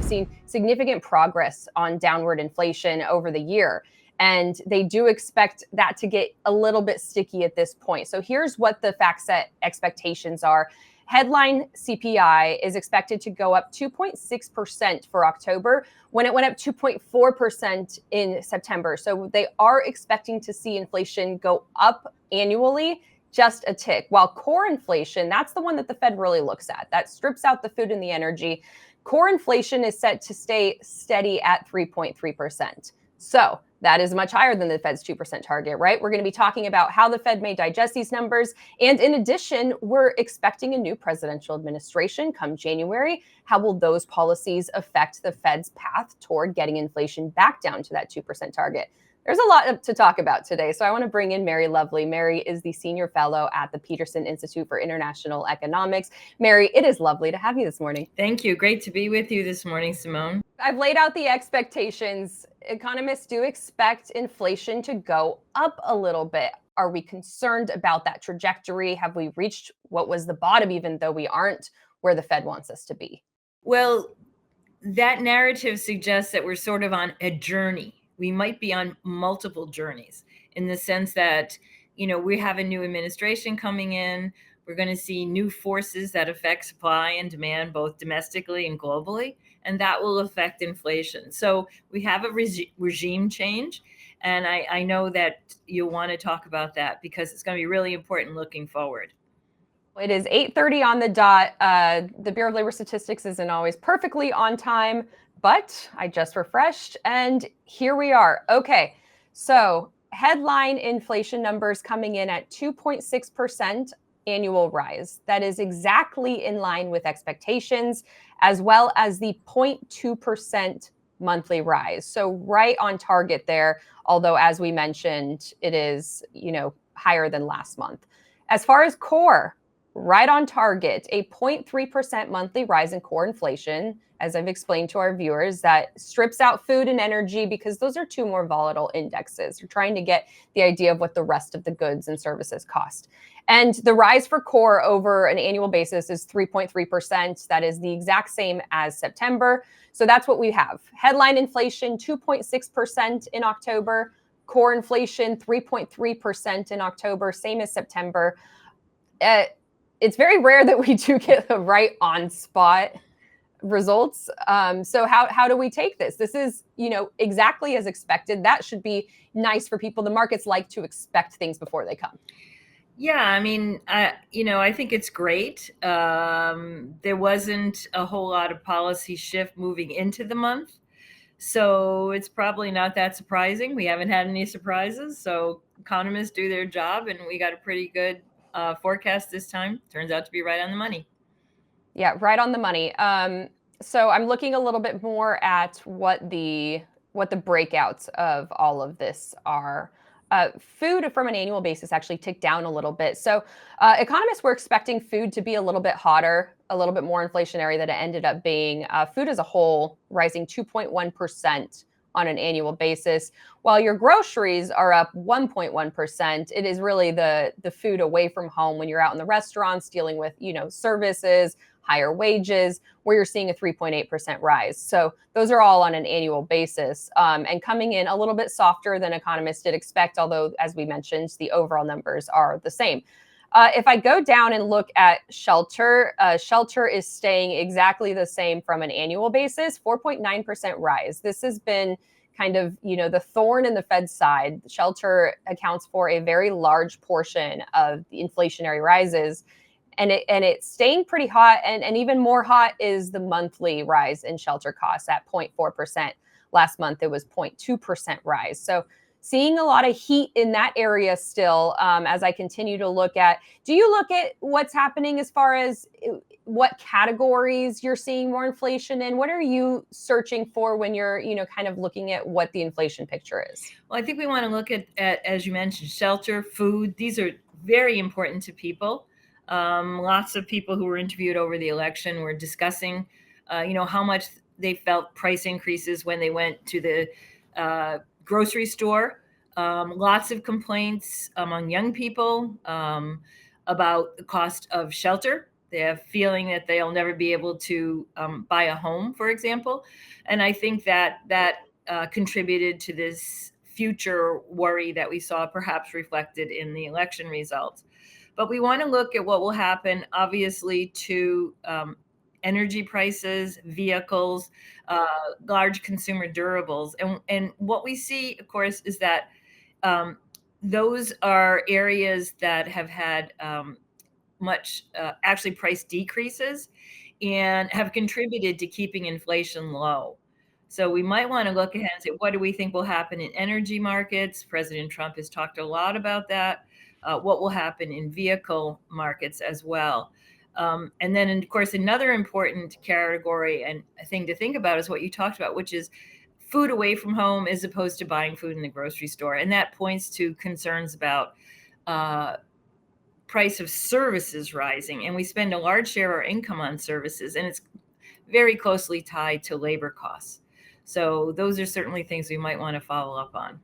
seen significant progress on downward inflation over the year. And they do expect that to get a little bit sticky at this point. So here's what the FactSet expectations are. Headline CPI is expected to go up 2.6% for October when it went up 2.4% in September. So they are expecting to see inflation go up annually just a tick, while core inflation, that's the one that the Fed really looks at. That strips out the food and the energy. Core inflation is set to stay steady at 3.3%. So that is much higher than the Fed's 2% target, right? We're going to be talking about how the Fed may digest these numbers. And in addition, we're expecting a new presidential administration come January. How will those policies affect the Fed's path toward getting inflation back down to that 2% target? There's a lot to talk about today, so I want to bring in Mary Lovely. Mary is the Senior Fellow at the Peterson Institute for International Economics. Mary, it is lovely to have you this morning. Thank you. Great to be with you this morning, Simone. I've laid out the expectations. Economists do expect inflation to go up a little bit. Are we concerned about that trajectory? Have we reached what was the bottom, even though we aren't where the Fed wants us to be? Well, that narrative suggests that we're sort of on a journey. We might be on multiple journeys in the sense that, we have a new administration coming in. We're going to see new forces that affect supply and demand, both domestically and globally, and that will affect inflation. So we have a regime change, and I know that you'll want to talk about that because it's going to be really important looking forward. It is 8:30 on the dot. The Bureau of Labor Statistics isn't always perfectly on time, but I just refreshed and here we are. Okay, so headline inflation numbers coming in at 2.6% annual rise. That is exactly in line with expectations, as well as the 0.2% monthly rise. So right on target there, although as we mentioned, it is, higher than last month. As far as core, right on target, a 0.3% monthly rise in core inflation, as I've explained to our viewers, that strips out food and energy because those are two more volatile indexes. You're trying to get the idea of what the rest of the goods and services cost. And the rise for core over an annual basis is 3.3%. That is the exact same as September. So that's what we have. Headline inflation, 2.6% in October. Core inflation, 3.3% in October, same as September. It's very rare that we do get the right on spot results. So how do we take this? This is, exactly as expected. That should be nice for people. The markets like to expect things before they come. Yeah, I mean, I think it's great. There wasn't a whole lot of policy shift moving into the month. So it's probably not that surprising. We haven't had any surprises. So economists do their job and we got a pretty good forecast this time. Turns out to be right on the money. Yeah, right on the money. So I'm looking a little bit more at what the breakouts of all of this are. Food from an annual basis actually ticked down a little bit. So economists were expecting food to be a little bit hotter, a little bit more inflationary than it ended up being. Food as a whole rising 2.1% on an annual basis, while your groceries are up 1.1%. It is really the food away from home when you're out in the restaurants dealing with, services, higher wages, where you're seeing a 3.8% rise. So those are all on an annual basis and coming in a little bit softer than economists did expect, although, as we mentioned, the overall numbers are the same. If I go down and look at shelter, shelter is staying exactly the same from an annual basis, 4.9% rise. This has been kind of, the thorn in the Fed's side. Shelter accounts for a very large portion of the inflationary rises. And it's staying pretty hot. And even more hot is the monthly rise in shelter costs at 0.4%. Last month, it was 0.2% rise. So seeing a lot of heat in that area still as I continue to look at. Do you look at what's happening as far as what categories you're seeing more inflation in? What are you searching for when you're, kind of looking at what the inflation picture is? Well, I think we want to look at, as you mentioned, shelter, food. These are very important to people. Lots of people who were interviewed over the election were discussing, how much they felt price increases when they went to the grocery store. Lots of complaints among young people about the cost of shelter They have feeling that they'll never be able to buy a home, for example. And I think that contributed to this future worry that we saw perhaps reflected in the election results. But we want to look at what will happen, obviously, to energy prices, vehicles, large consumer durables. And what we see, of course, is that those are areas that have had much actually price decreases and have contributed to keeping inflation low. So we might want to look ahead and say, what do we think will happen in energy markets? President Trump has talked a lot about that. What will happen in vehicle markets as well? And then, of course, another important category and a thing to think about is what you talked about, which is food away from home as opposed to buying food in the grocery store. And that points to concerns about price of services rising. And we spend a large share of our income on services, and it's very closely tied to labor costs. So those are certainly things we might want to follow up on.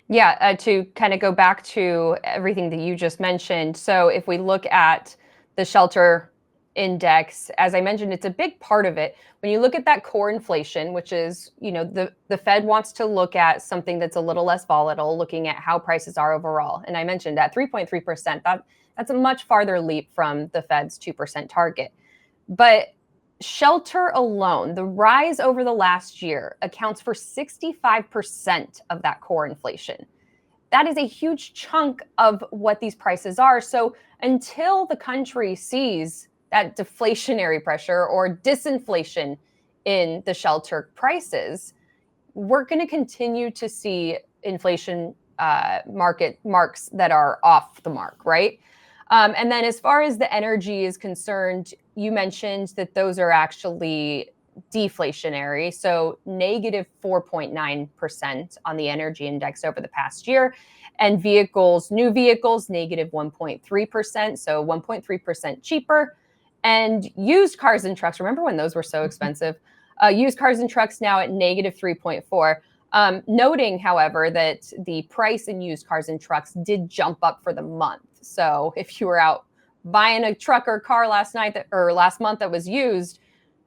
Yeah, to kind of go back to everything that you just mentioned. So if we look at the shelter index, as I mentioned, it's a big part of it. When you look at that core inflation, which is, the Fed wants to look at something that's a little less volatile, looking at how prices are overall. And I mentioned at 3.3%, that's a much farther leap from the Fed's 2% target. But shelter alone, the rise over the last year accounts for 65% of that core inflation. That is a huge chunk of what these prices are. So until the country sees that deflationary pressure or disinflation in the shelter prices, we're going to continue to see inflation market marks that are off the mark, right? And then as far as the energy is concerned, you mentioned that those are actually deflationary. So negative 4.9% on the energy index over the past year. And new vehicles, negative 1.3%. So 1.3% cheaper. And used cars and trucks, remember when those were so expensive? Used cars and trucks now at negative 3.4. Noting, however, that the price in used cars and trucks did jump up for the month. So if you were out buying a truck or car last month that was used,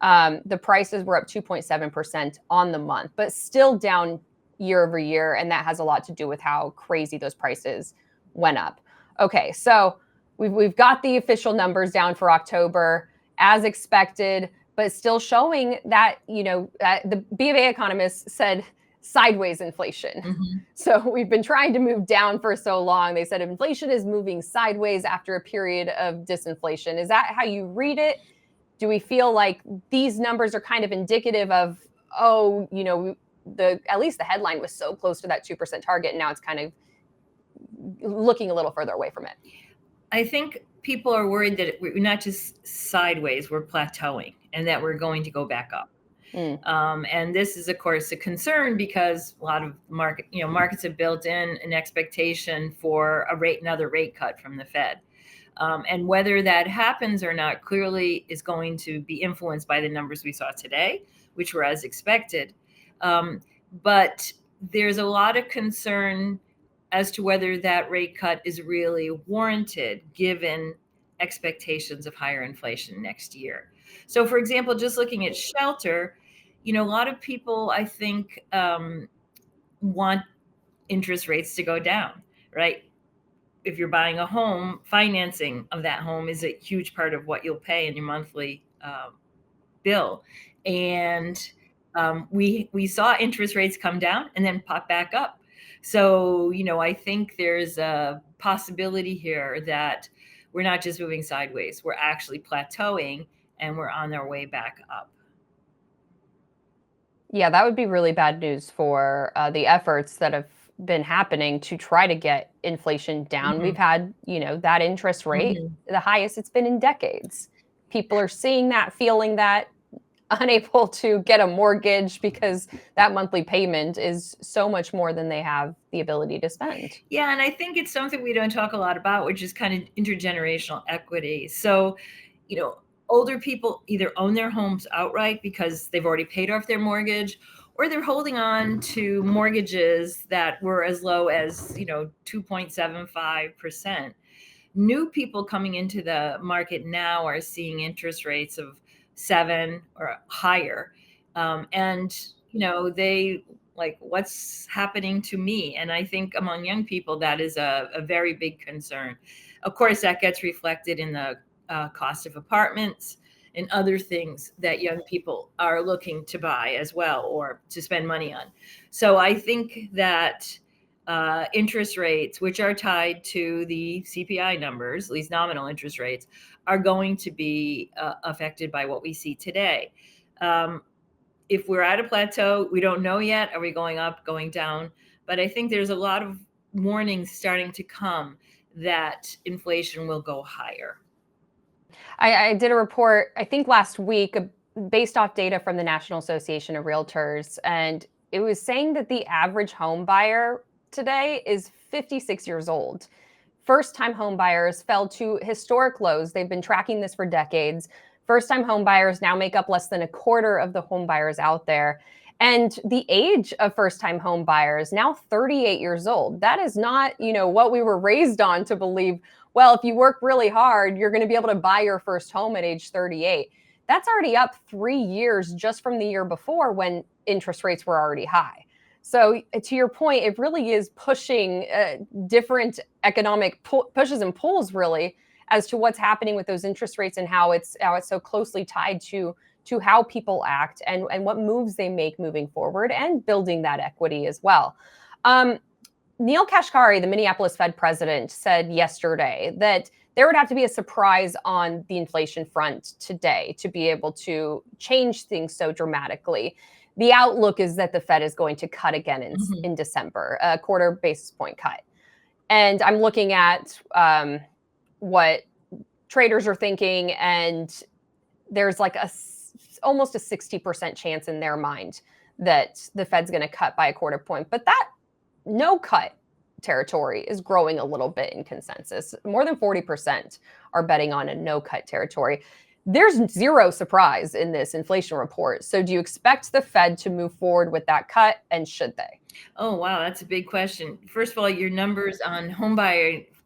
the prices were up 2.7% on the month, but still down year over year. And that has a lot to do with how crazy those prices went up. Okay, so we've got the official numbers down for October as expected, but still showing that, the B of A economists said sideways inflation. Mm-hmm. So we've been trying to move down for so long. They said inflation is moving sideways after a period of disinflation. Is that how you read it? Do we feel like these numbers are kind of indicative of, at least the headline was so close to that 2% target, and now it's kind of looking a little further away from it? I think people are worried that we're not just sideways, we're plateauing, and that we're going to go back up. And this is, of course, a concern because a lot of markets have built in an expectation for another rate cut from the Fed. And whether that happens or not clearly is going to be influenced by the numbers we saw today, which were as expected. But there's a lot of concern as to whether that rate cut is really warranted given expectations of higher inflation next year. So, for example, just looking at shelter, a lot of people, I think, want interest rates to go down, right? If you're buying a home, financing of that home is a huge part of what you'll pay in your monthly bill. And we saw interest rates come down and then pop back up. So, I think there's a possibility here that we're not just moving sideways, we're actually plateauing and we're on our way back up. Yeah, that would be really bad news for the efforts that have been happening to try to get inflation down. Mm-hmm. We've had, that interest rate, the highest it's been in decades. People are seeing that, feeling that, unable to get a mortgage because that monthly payment is so much more than they have the ability to spend. Yeah, and I think it's something we don't talk a lot about, which is kind of intergenerational equity. So, older people either own their homes outright because they've already paid off their mortgage, or they're holding on to mortgages that were as low as 2.75%. New people coming into the market now are seeing interest rates of 7 or higher. And, they like, what's happening to me? And I think among young people, that is a very big concern. Of course, that gets reflected in the cost of apartments and other things that young people are looking to buy as well, or to spend money on. So I think that interest rates, which are tied to the CPI numbers, at least nominal interest rates, are going to be affected by what we see today. If we're at a plateau, we don't know yet. Are we going up, going down? But I think there's a lot of warnings starting to come that inflation will go higher. I did a report, I think last week, based off data from the National Association of Realtors, and it was saying that the average home buyer today is 56 years old. First-time home buyers fell to historic lows. They've been tracking this for decades. First-time home buyers now make up less than a quarter of the home buyers out there. And the age of first-time home buyers, now 38 years old. That is not, what we were raised on to believe, well, if you work really hard, you're going to be able to buy your first home at age 38. That's already up 3 years just from the year before when interest rates were already high. So to your point, it really is pushing different economic pushes and pulls, really, as to what's happening with those interest rates and how it's so closely tied to how people act and what moves they make moving forward, and building that equity as well. Neil Kashkari, the Minneapolis Fed president, said yesterday that there would have to be a surprise on the inflation front today to be able to change things so dramatically. The outlook is that the Fed is going to cut again in December, a quarter basis point cut. And I'm looking at what traders are thinking, and there's like almost a 60% chance in their mind that the Fed's going to cut by a quarter point. But that no cut territory is growing a little bit in consensus. More than 40% are betting on a no cut territory. There's zero surprise in this inflation report. So do you expect the Fed to move forward with that cut, and should they? Oh, wow, that's a big question. First of all, your numbers on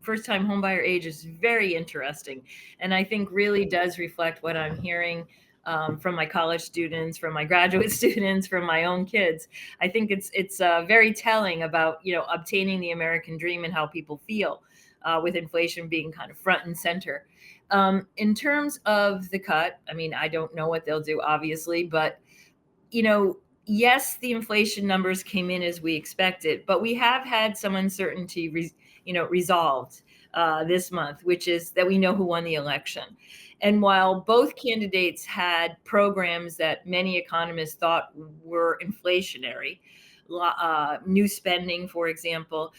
first-time homebuyer age is very interesting, and I think really does reflect what I'm hearing from my college students, from my graduate students, from my own kids. I think it's very telling about obtaining the American dream and how people feel with inflation being kind of front and center. In terms of the cut, I mean, I don't know what they'll do, obviously, but yes, the inflation numbers came in as we expected, but we have had some uncertainty, resolved this month, which is that we know who won the election. And while both candidates had programs that many economists thought were inflationary, new spending, for example,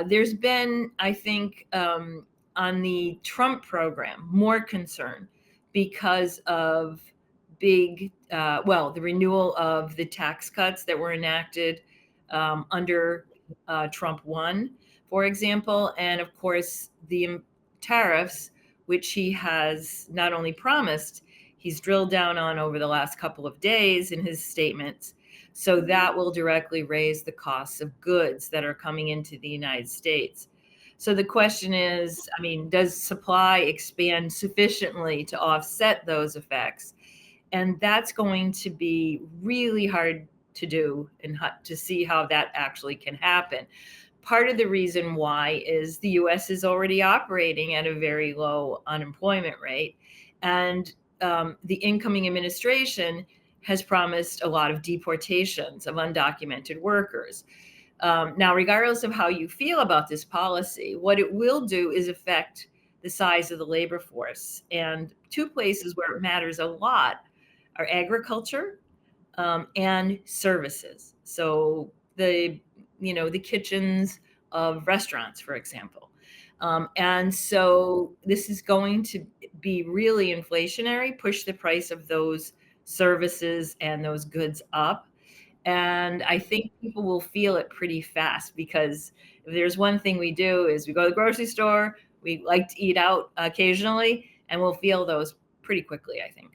there's been, I think, on the Trump program, more concern because of the renewal of the tax cuts that were enacted under Trump 1, for example, and of course the tariffs, which he has not only promised, he's drilled down on over the last couple of days in his statements. So that will directly raise the costs of goods that are coming into the United States. So the question is, I mean, does supply expand sufficiently to offset those effects? And that's going to be really hard to do and to see how that actually can happen. Part of the reason why is the US is already operating at a very low unemployment rate. And the incoming administration has promised a lot of deportations of undocumented workers. Now, regardless of how you feel about this policy, what it will do is affect the size of the labor force. And two places where it matters a lot are agriculture and services. So the kitchens of restaurants, for example. And so this is going to be really inflationary, push the price of those services and those goods up. And I think people will feel it pretty fast, because if there's one thing we do is we go to the grocery store, we like to eat out occasionally, and we'll feel those pretty quickly, I think.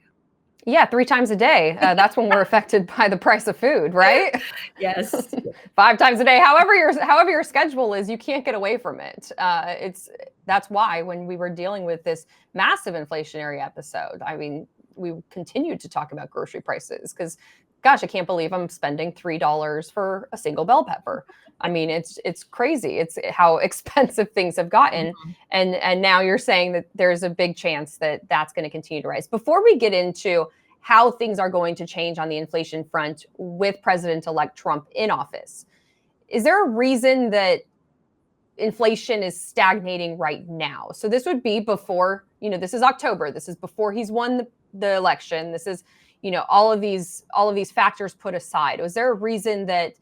Yeah, 3 times a day. That's when we're affected by the price of food, right? Yes. 5 times a day. However your schedule is, you can't get away from it. That's why when we were dealing with this massive inflationary episode, I mean, we continued to talk about grocery prices because, gosh, I can't believe I'm spending $3 for a single bell pepper. I mean, it's crazy. It's how expensive things have gotten, Mhm. and now you're saying that there's a big chance that that's going to continue to rise. Before we get into how things are going to change on the inflation front with President-elect Trump in office, is there a reason that inflation is stagnating right now? So this would be before, this is October. This is before he's won the election. This is, all of these factors put aside. Was there a reason that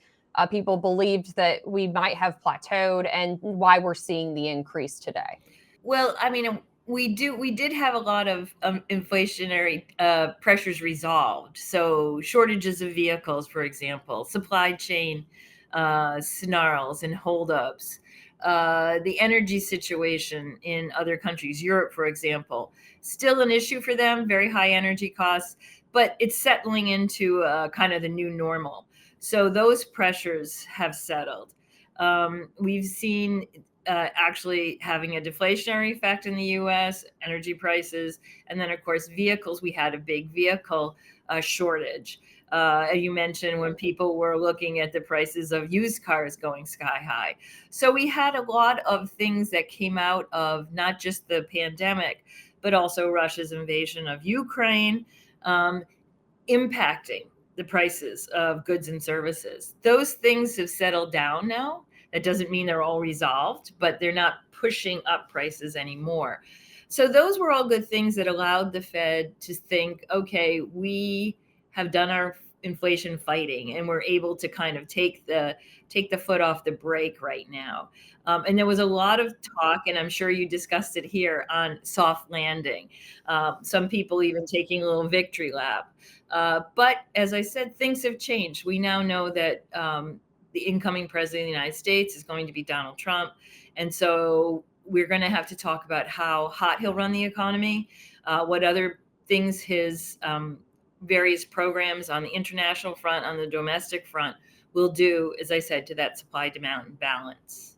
people believed that we might have plateaued, and why we're seeing the increase today? Well, I mean, we did have a lot of inflationary pressures resolved. So shortages of vehicles, for example, supply chain snarls and holdups, the energy situation in other countries, Europe, for example, still an issue for them, very high energy costs, but it's settling into kind of the new normal. So those pressures have settled. We've seen actually having a deflationary effect in the US, energy prices, and then, of course, vehicles. We had a big vehicle shortage. You mentioned when people were looking at the prices of used cars going sky high. So we had a lot of things that came out of not just the pandemic, but also Russia's invasion of Ukraine, um, impacting the prices of goods and services. Those things have settled down now. That doesn't mean they're all resolved, but they're not pushing up prices anymore. So those were all good things that allowed the Fed to think, okay, we have done our inflation fighting and we're able to kind of take the foot off the brake right now. And there was a lot of talk, and I'm sure you discussed it here, on soft landing. Some people even taking a little victory lap. But as I said, things have changed. We now know that the incoming president of the United States is going to be Donald Trump. And so we're going to have to talk about how hot he'll run the economy, what other things his various programs on the international front, on the domestic front, will do, as I said, to that supply demand balance.